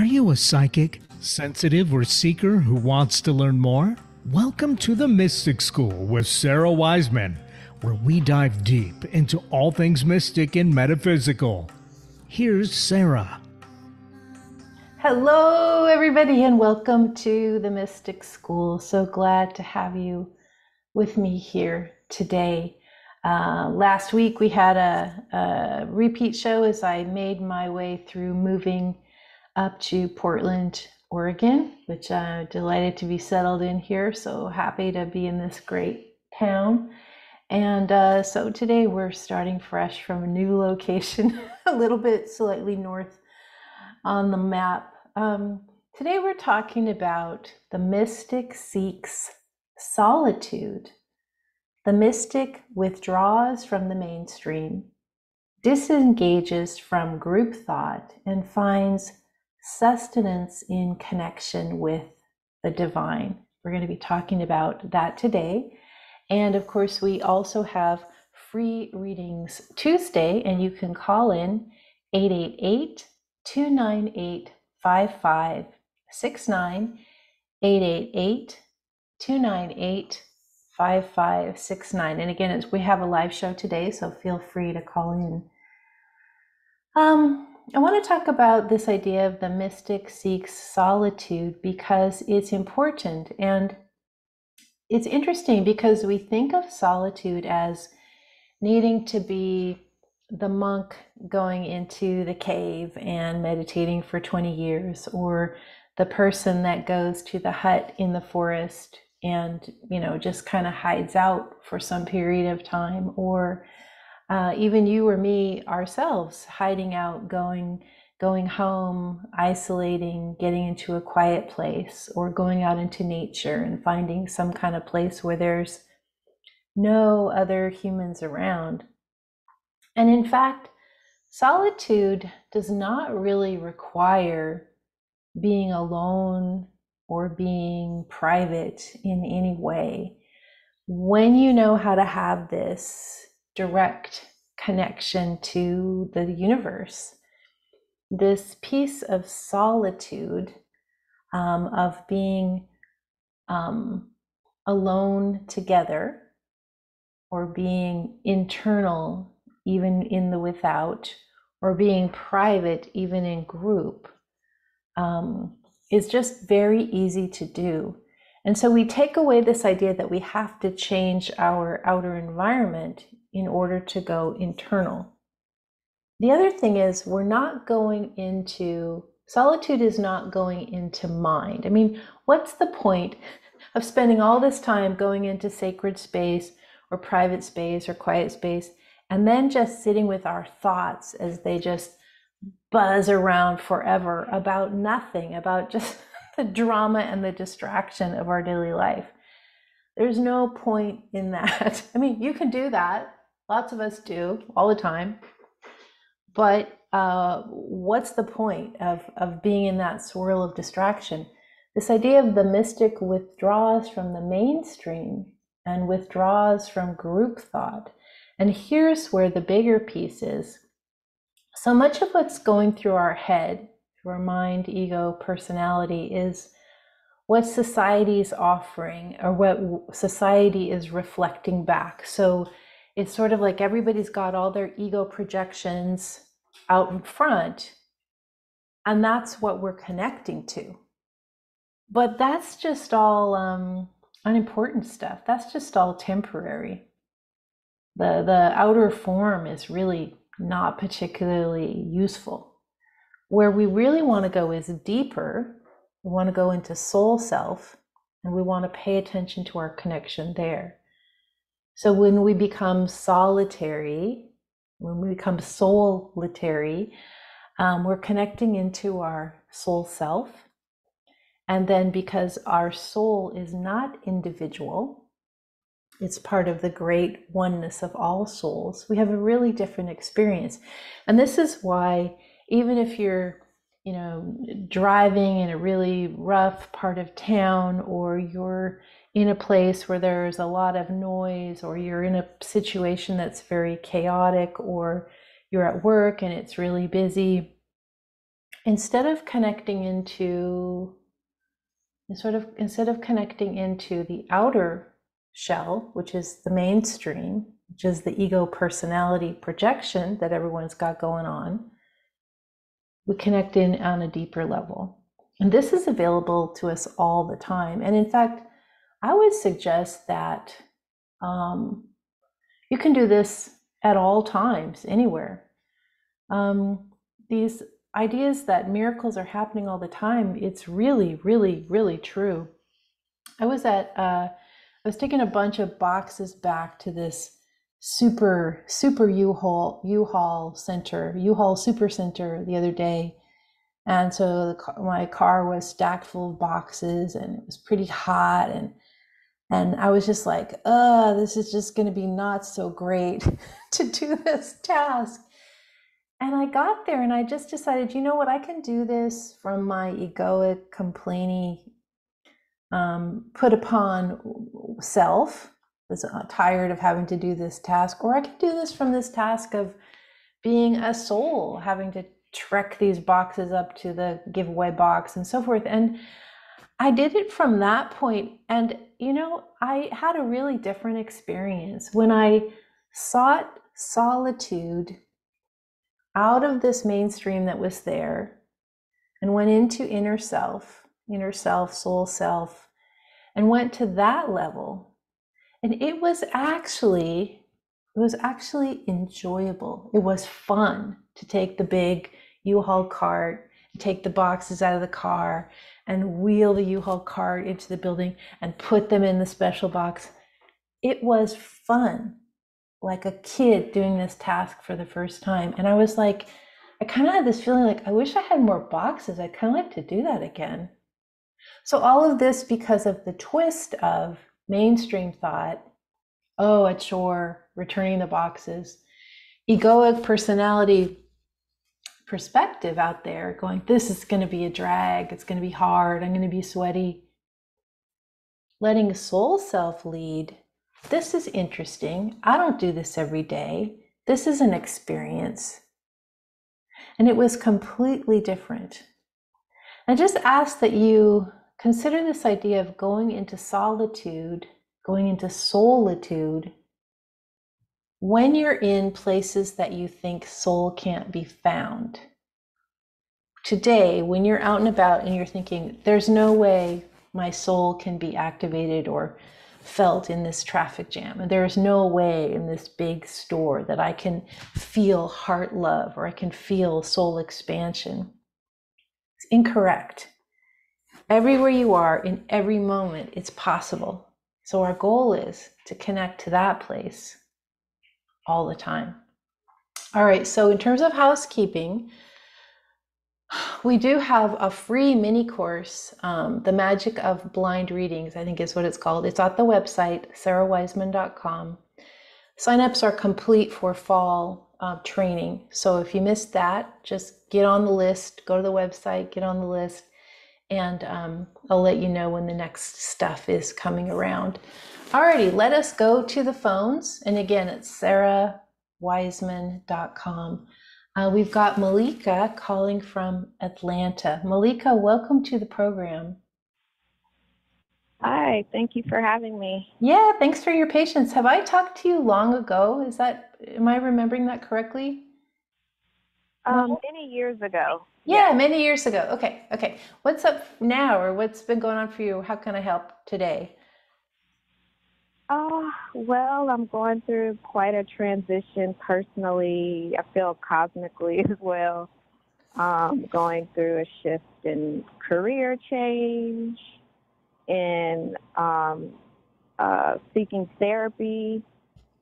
Are you a psychic, sensitive, or seeker who wants to learn more? Welcome to the Mystic School with Sarah Wiseman, where we dive deep into all things mystic and metaphysical. Here's Sarah. Hello, everybody, and welcome to the Mystic School. So glad to have you with me here today. Last week we had a repeat show as I made my way through moving up to Portland, Oregon, which I'm delighted to be settled in here. So happy to be in this great town. And so today we're starting fresh from a new location, a little bit slightly north on the map. Today we're talking about the mystic seeks solitude. The mystic withdraws from the mainstream, disengages from group thought, and finds sustenance in connection with the divine. We're going to be talking about that today. And of course, we also have free readings Tuesday, and you can call in 888-298-5569, 888-298-5569. And again, we have a live show today, so feel free to call in. I want to talk about this idea of the mystic seeks solitude because it's important, and it's interesting because we think of solitude as needing to be the monk going into the cave and meditating for 20 years, or the person that goes to the hut in the forest and, just kind of hides out for some period of time, or even you or me ourselves hiding out, going home, isolating, getting into a quiet place, or going out into nature and finding some kind of place where there's no other humans around. And in fact, solitude does not really require being alone or being private in any way. When you know how to have this direct connection to the universe, this piece of solitude, of being alone together, or being internal even in the without, or being private even in group, is just very easy to do. And so we take away this idea that we have to change our outer environment in order to go internal. The other thing is solitude is not going into mind. I mean, what's the point of spending all this time going into sacred space or private space or quiet space and then just sitting with our thoughts as they just buzz around forever about nothing, about just the drama and the distraction of our daily life? There's no point in that. I mean, you can do that. Lots of us do all the time. But what's the point of being in that swirl of distraction? This idea of the mystic withdraws from the mainstream and withdraws from group thought. And here's where the bigger piece is. So much of what's going through our head, through our mind, ego, personality, is what society is offering or what society is reflecting back. So it's sort of like everybody's got all their ego projections out in front, and that's what we're connecting to. But that's just all unimportant stuff. That's just all temporary. The outer form is really not particularly useful. Where we really want to go is deeper. We want to go into soul self, and we want to pay attention to our connection there. So when we become solitary, when we become solitary, we're connecting into our soul self. And then because our soul is not individual, it's part of the great oneness of all souls, we have a really different experience. And this is why even if you're driving in a really rough part of town, or you're in a place where there's a lot of noise, or you're in a situation that's very chaotic, or you're at work and it's really busy, instead of connecting into instead of connecting into the outer shell, which is the mainstream, which is the ego personality projection that everyone's got going on, we connect in on a deeper level. And this is available to us all the time. And in fact, I would suggest that you can do this at all times, anywhere. These ideas that miracles are happening all the time, it's really, really, really true. I was taking a bunch of boxes back to this super U-Haul center, U-Haul super center the other day. And so my car was stacked full of boxes and it was pretty hot, and I was just like, this is just going to be not so great to do this task. And I got there and I just decided, you know what, I can do this from my egoic, complainy, put upon self, was tired of having to do this task, or I can do this from this task of being a soul, having to trek these boxes up to the giveaway box and so forth. And I did it from that point. And, you know, I had a really different experience when I sought solitude out of this mainstream that was there and went into inner self, soul self, and went to that level. And it was actually enjoyable. It was fun to take the big U-Haul cart, take the boxes out of the car and wheel the U-Haul cart into the building and put them in the special box. It was fun, like a kid doing this task for the first time. And I was like, I kind of had this feeling like, I wish I had more boxes. I'd kind of like to do that again. So all of this because of the twist of mainstream thought, oh, a chore, returning the boxes, egoic personality perspective out there going, this is going to be a drag, it's going to be hard, I'm going to be sweaty. Letting soul self lead, this is interesting, I don't do this every day, this is an experience. And it was completely different. I just ask that you consider this idea of going into solitude, going into solitude, when you're in places that you think soul can't be found. Today, when you're out and about and you're thinking, there's no way my soul can be activated or felt in this traffic jam, and there's no way in this big store that I can feel heart love or I can feel soul expansion. It's incorrect. Everywhere you are, in every moment, it's possible. So our goal is to connect to that place all the time. All right, so in terms of housekeeping, we do have a free mini course, The Magic of Blind Readings, I think is what it's called. It's at the website, sarahwiseman.com. Signups are complete for fall training. So if you missed that, just get on the list, go to the website, get on the list, and I'll let you know when the next stuff is coming around. Alrighty, let us go to the phones. And again, it's sarahwiseman.com. We've got Malika calling from Atlanta. Malika, welcome to the program. Hi, thank you for having me. Yeah, thanks for your patience. Have I talked to you long ago? Am I remembering that correctly? No? Many years ago. Yeah, Yes. many years ago. Okay. What's up now, or what's been going on for you? How can I help today? Well, I'm going through quite a transition personally. I feel cosmically as well. Going through a shift in career change and seeking therapy.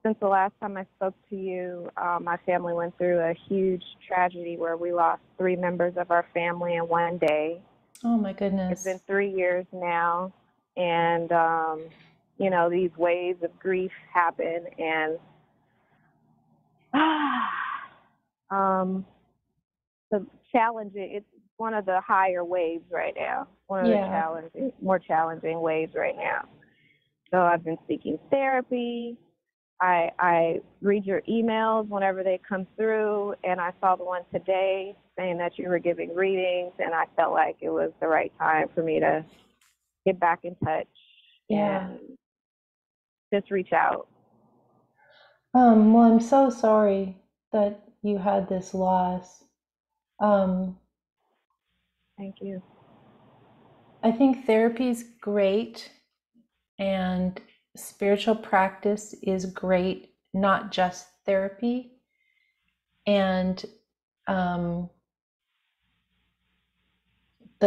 Since the last time I spoke to you, my family went through a huge tragedy where we lost 3 members of our family in one day. Oh my It's goodness. been 3 years now, and these waves of grief happen, and the challenging. It's one of the higher waves right now. One of Yeah. the more challenging waves right now. So I've been seeking therapy. I read your emails whenever they come through, and I saw the one today saying that you were giving readings, and I felt like it was the right time for me to get back in touch and just reach out. Well, I'm so sorry that you had this loss. Um, Thank you. I think therapy is great and spiritual practice is great, not just therapy. And the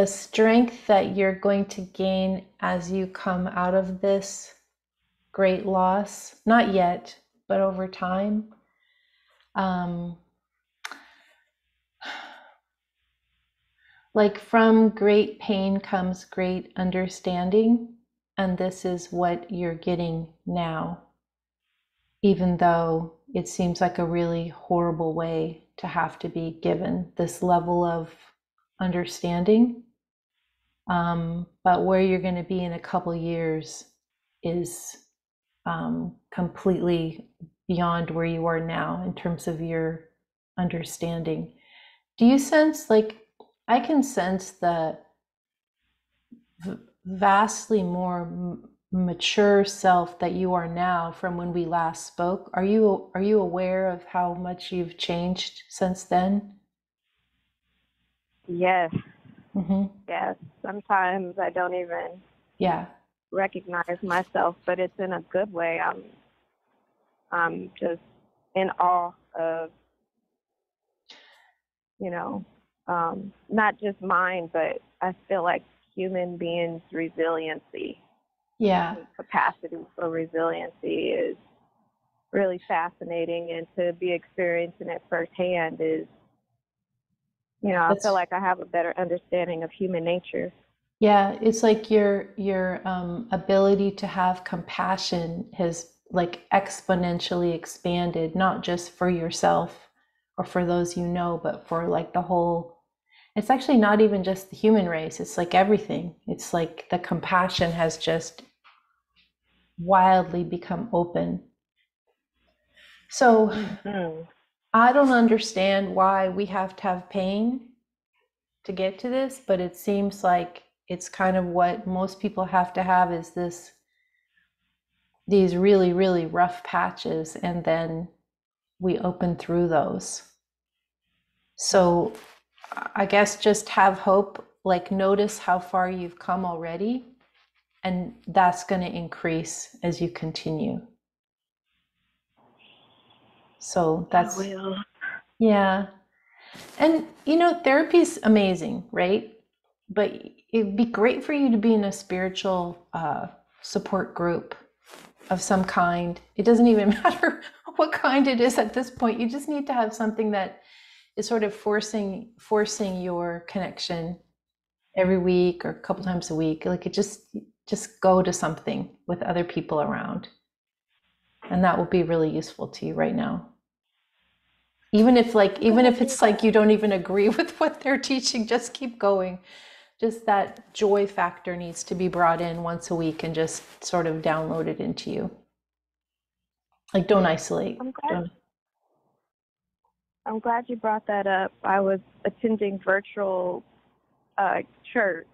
strength that you're going to gain as you come out of this great loss, not yet, but over time, like from great pain comes great understanding, and this is what you're getting now, even though it seems like a really horrible way to have to be given this level of understanding. But where you're going to be in a couple years is completely beyond where you are now in terms of your understanding. Do you sense, like, I can sense the vastly more mature self that you are now from when we last spoke? Are you aware of how much you've changed since then? Yes. Mm-hmm. Yes. Sometimes I don't even recognize myself, but it's in a good way. I'm just in awe of, not just mine, but I feel like human beings' resiliency. Yeah. Capacity for resiliency is really fascinating, and to be experiencing it firsthand is, I feel like I have a better understanding of human nature. Yeah, it's like your ability to have compassion has like exponentially expanded, not just for yourself or for those you know, but for like the whole. It's actually not even just the human race. It's like everything. It's like the compassion has just wildly become open. So I don't understand why we have to have pain to get to this, but it seems like it's kind of what most people have to have, is these really, really rough patches, and then we open through those. So I guess just have hope, like notice how far you've come already, and that's going to increase as you continue. So that's, I will. Yeah. And therapy's amazing, right? But it'd be great for you to be in a spiritual support group of some kind. It doesn't even matter what kind it is at this point. You just need to have something that is sort of forcing your connection every week or a couple times a week. Like, it just go to something with other people around, and that will be really useful to you right now. Even if it's like you don't even agree with what they're teaching, just keep going. Just that joy factor needs to be brought in once a week and just sort of downloaded into you. Like, don't isolate. I'm glad you brought that up. I was attending virtual church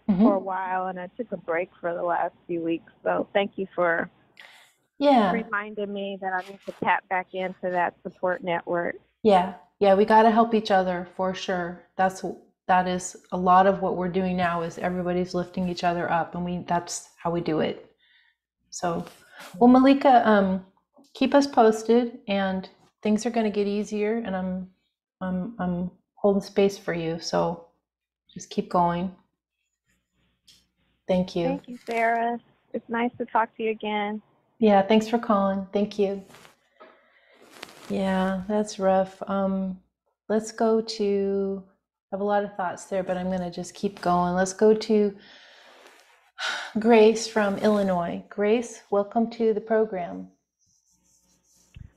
for a while, and I took a break for the last few weeks. So thank you for reminding me that I need to tap back into that support network. Yeah, we got to help each other for sure. That is a lot of what we're doing now, is everybody's lifting each other up, and that's how we do it. So, well, Malika, keep us posted, and things are going to get easier, and I'm holding space for you. So just keep going. Thank you. Thank you, Sarah. It's nice to talk to you again. Yeah, thanks for calling. Thank you. Yeah, that's rough. Let's go to, I have a lot of thoughts there, but I'm going to just keep going. Let's go to Grace from Illinois. Grace, welcome to the program.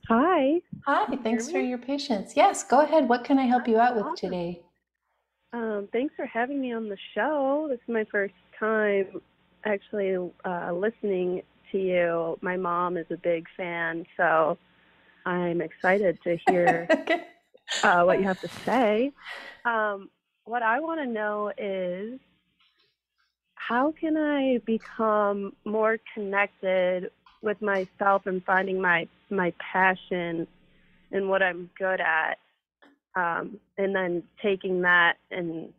Hi. Hi, thanks for your patience. Yes, go ahead. What can I help you out with today? Thanks for having me on the show. This is my first time actually listening to you. My mom is a big fan, so I'm excited to hear Okay. what you have to say. What I want to know is, how can I become more connected with myself and finding my passion and what I'm good at, and then taking that and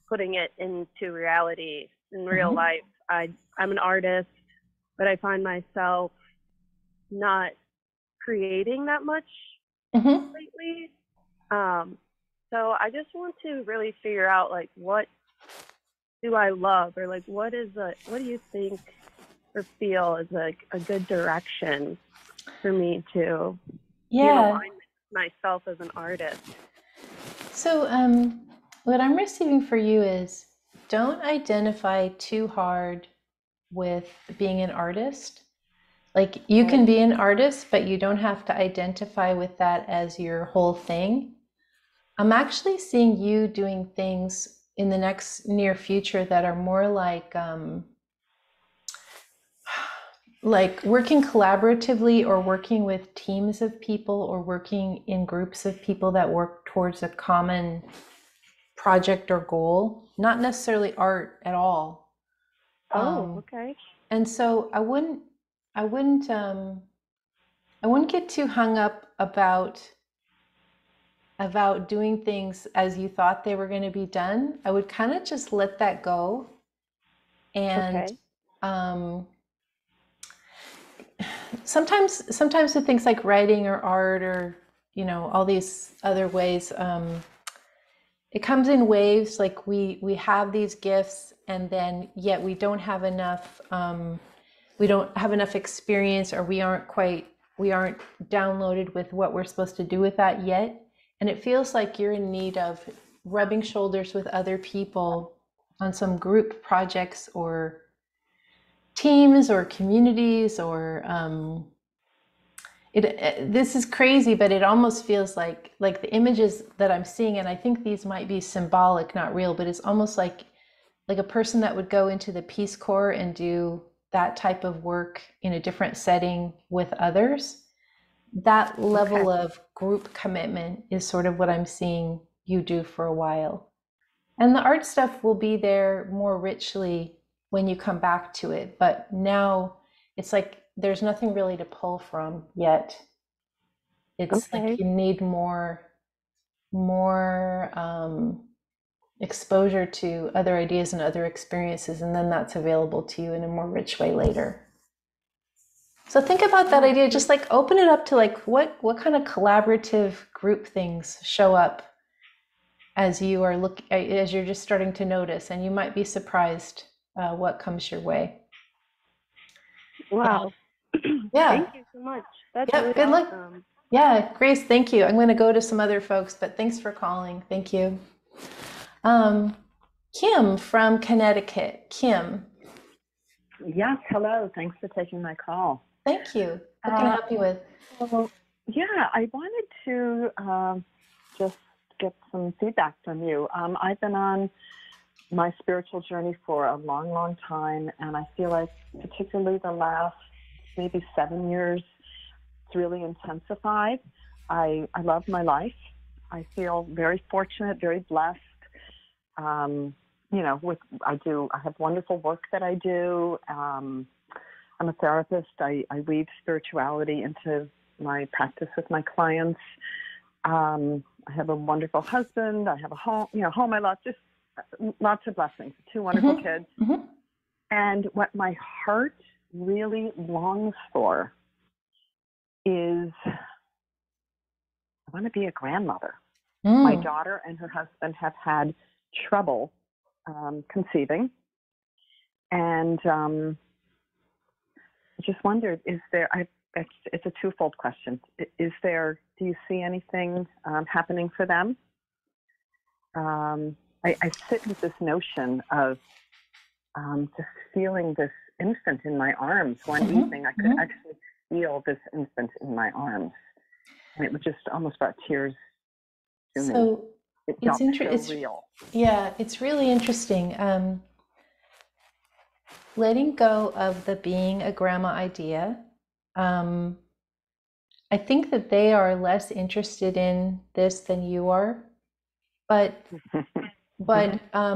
putting it into reality in real life. I'm an artist, but I find myself not creating that much lately. So I just want to really figure out, like, what do I love, or like what do you think or feel is like a good direction for me to align myself as an artist? So what I'm receiving for you is, don't identify too hard with being an artist. Like, you can be an artist, but you don't have to identify with that as your whole thing. I'm actually seeing you doing things in the next near future that are more like working collaboratively, or working with teams of people, or working in groups of people that work towards a common project or goal, not necessarily art at all. Okay. And so I wouldn't get too hung up about doing things as you thought they were going to be done. I would kind of just let that go. And sometimes with things like writing or art, or all these other ways, it comes in waves. Like, we have these gifts, and then yet we don't have enough experience, or we aren't downloaded with what we're supposed to do with that yet. And it feels like you're in need of rubbing shoulders with other people on some group projects or teams or communities, or this is crazy, but it almost feels like the images that I'm seeing, and I think these might be symbolic, not real, but it's almost like a person that would go into the Peace Corps and do that type of work in a different setting with others. That level of group commitment is sort of what I'm seeing you do for a while. And the art stuff will be there more richly when you come back to it. But now it's like there's nothing really to pull from yet. It's like you need more exposure to other ideas and other experiences, and then that's available to you in a more rich way later. So think about that idea. Just like open it up to like what kind of collaborative group things show up as you are as you're just starting to notice, and you might be surprised what comes your way. Wow. Yeah. Thank you so much. That's really good luck. awesome. Yeah, Grace, thank you. I'm going to go to some other folks, but thanks for calling. Thank you. Kim from Connecticut. Kim. Yes, hello. Thanks for taking my call. Thank you. What can I help you with? Well, yeah, I wanted to just get some feedback from you. I've been on my spiritual journey for a long, long time, and I feel like particularly the last maybe 7 years, it's really intensified. I love my life. I feel very fortunate, very blessed. I have wonderful work that I do. I'm a therapist. I weave spirituality into my practice with my clients. I have a wonderful husband. I have a home I love, just lots of blessings, 2 wonderful kids. And what my heart really longs for is, I want to be a grandmother. My daughter and her husband have had trouble conceiving. And I just wondered, it's a twofold question. Do you see anything happening for them? I sit with this notion of just feeling this infant in my arms. One evening I could actually feel this infant in my arms. And it was just almost brought tears to me. It felt so real. Yeah, it's really interesting. letting go of the being a grandma idea. I think that they are less interested in this than you are, but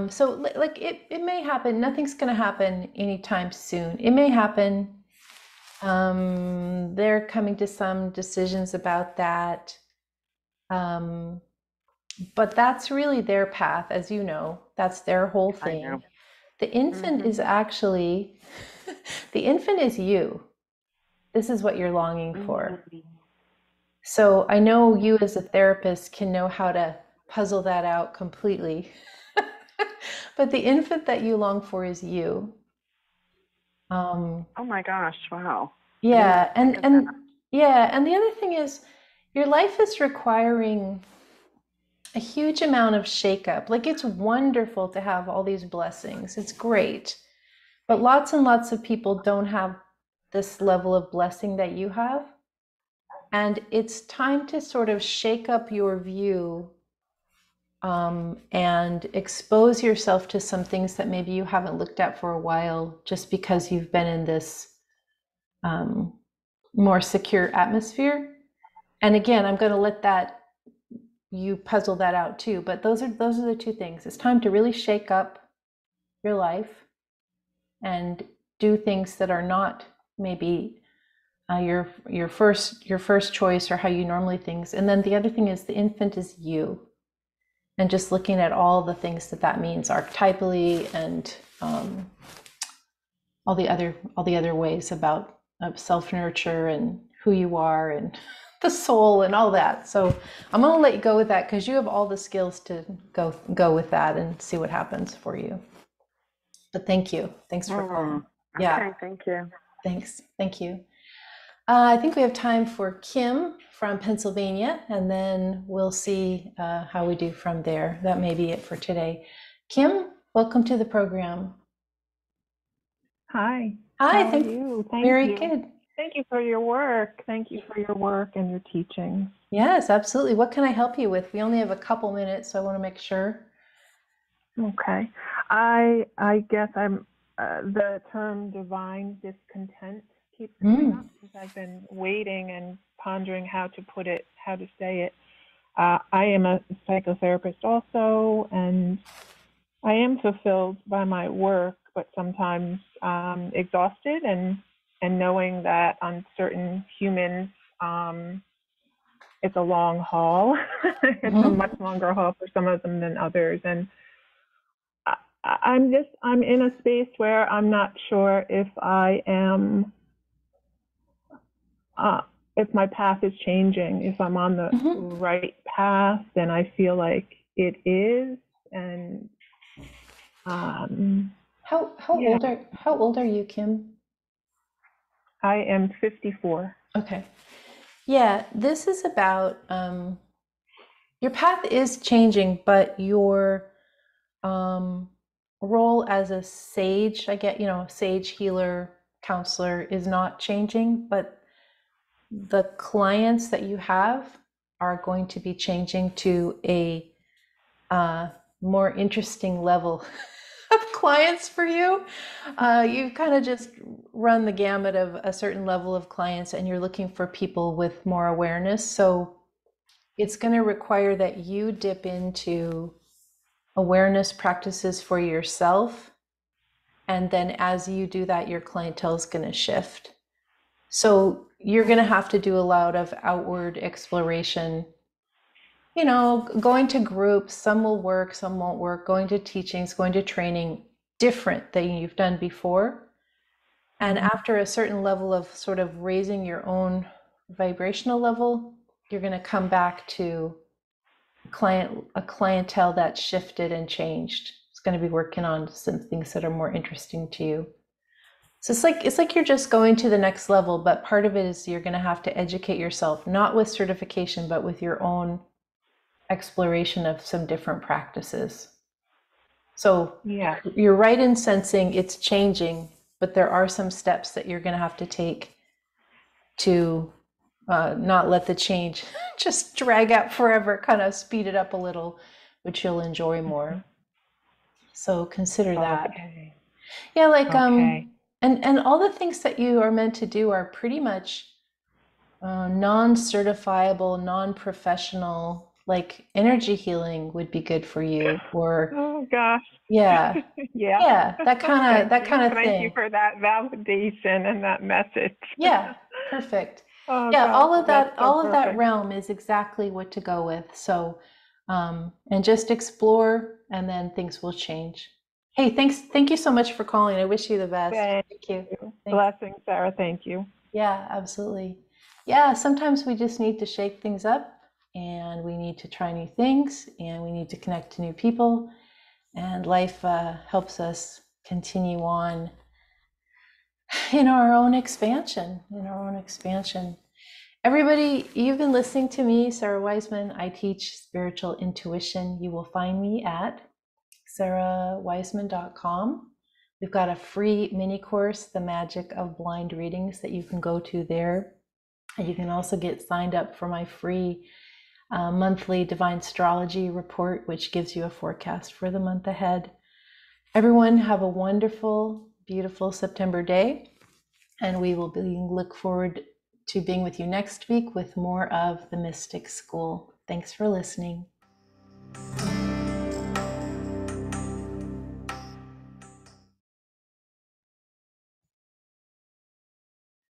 so like it may happen. Nothing's going to happen anytime soon. It may happen. They're coming to some decisions about that. But that's really their path, as you know. That's their whole I know. thing. The infant is actually, the infant is you. This is what you're longing for. So I know you as a therapist can know how to puzzle that out completely. But the infant that you long for is you. Oh my gosh! Wow. Yeah, and yeah, and the other thing is your life is requiring a huge amount of shakeup. Like, it's wonderful to have all these blessings. It's great. But lots and lots of people don't have this level of blessing that you have. And it's time to sort of shake up your view and expose yourself to some things that maybe you haven't looked at for a while, just because you've been in this more secure atmosphere. And again, I'm going to let that you puzzle that out too. But those are the two things. It's time to really shake up your life and do things that are not maybe your first choice or how you normally things. And then the other thing is the infant is you, and just looking at all the things that means archetypally and all the other ways about self nurture and who you are and the soul and all that. So I'm going to let you go with that because you have all the skills to go with that and see what happens for you. But thank you. Thanks for calling. Yeah. Okay, thank you. Thanks. Thank you. I think we have time for Kim from Pennsylvania, and then we'll see how we do from there. That may be it for today. Kim, welcome to the program. Hi. Hi. How are you? Very good. Thank you for your work. Thank you for your work and your teachings. Yes, absolutely. What can I help you with? We only have a couple minutes, so I want to make sure. Okay. I guess I'm the term divine discontent keeps coming up since I've been waiting and pondering how to put it, how to say it. I am a psychotherapist also, and I am fulfilled by my work, but sometimes exhausted and knowing that on certain humans, it's a long haul. It's a much longer haul for some of them than others. And I'm in a space where I'm not sure if I am, if my path is changing, if I'm on the right path, and I feel like it is. And how old are you, Kim? I am 54. Okay. Yeah, this is about your path is changing, but your role as a sage, sage healer, counselor is not changing, but the clients that you have are going to be changing to a more interesting level of clients for you. You've kind of just run the gamut of a certain level of clients, and you're looking for people with more awareness. So it's going to require that you dip into awareness practices for yourself. And then as you do that, your clientele is going to shift. So you're going to have to do a lot of outward exploration, going to groups. Some will work, some won't work, going to teachings, going to training, different than you've done before. And after a certain level of sort of raising your own vibrational level, you're going to come back to a clientele that's shifted and changed. It's going to be working on some things that are more interesting to you. So it's like you're just going to the next level, but part of it is you're going to have to educate yourself, not with certification, but with your own exploration of some different practices. So yeah, you're right in sensing it's changing, but there are some steps that you're going to have to take to not let the change just drag out forever, kind of speed it up a little, which you'll enjoy more. So consider that. Okay. Yeah, like Okay. and all the things that you are meant to do are pretty much non-certifiable, non-professional. Like energy healing would be good for you, or Oh gosh. yeah, Yeah. yeah, that kind of Thank that you. kind of Thank you thing. for that validation and that message. Yeah, perfect. Oh Yeah, gosh, that's so all of that perfect. realm is exactly what to go with. So, and just explore, and then things will change. Hey, thank you so much for calling. I wish you the best. Thank Thank you. you. Thanks. Blessings, Sarah. Thank you. Yeah, absolutely. Yeah, sometimes we just need to shake things up, and we need to try new things, and we need to connect to new people, and life helps us continue on in our own expansion, Everybody, you've been listening to me, Sarah Wiseman. I teach spiritual intuition. You will find me at sarahwiseman.com. We've got a free mini course, The Magic of Blind Readings, that you can go to there. And you can also get signed up for my free monthly Divine Astrology report, which gives you a forecast for the month ahead. Everyone, have a wonderful, beautiful September day. And we will look forward to being with you next week with more of the Mystic School. Thanks for listening.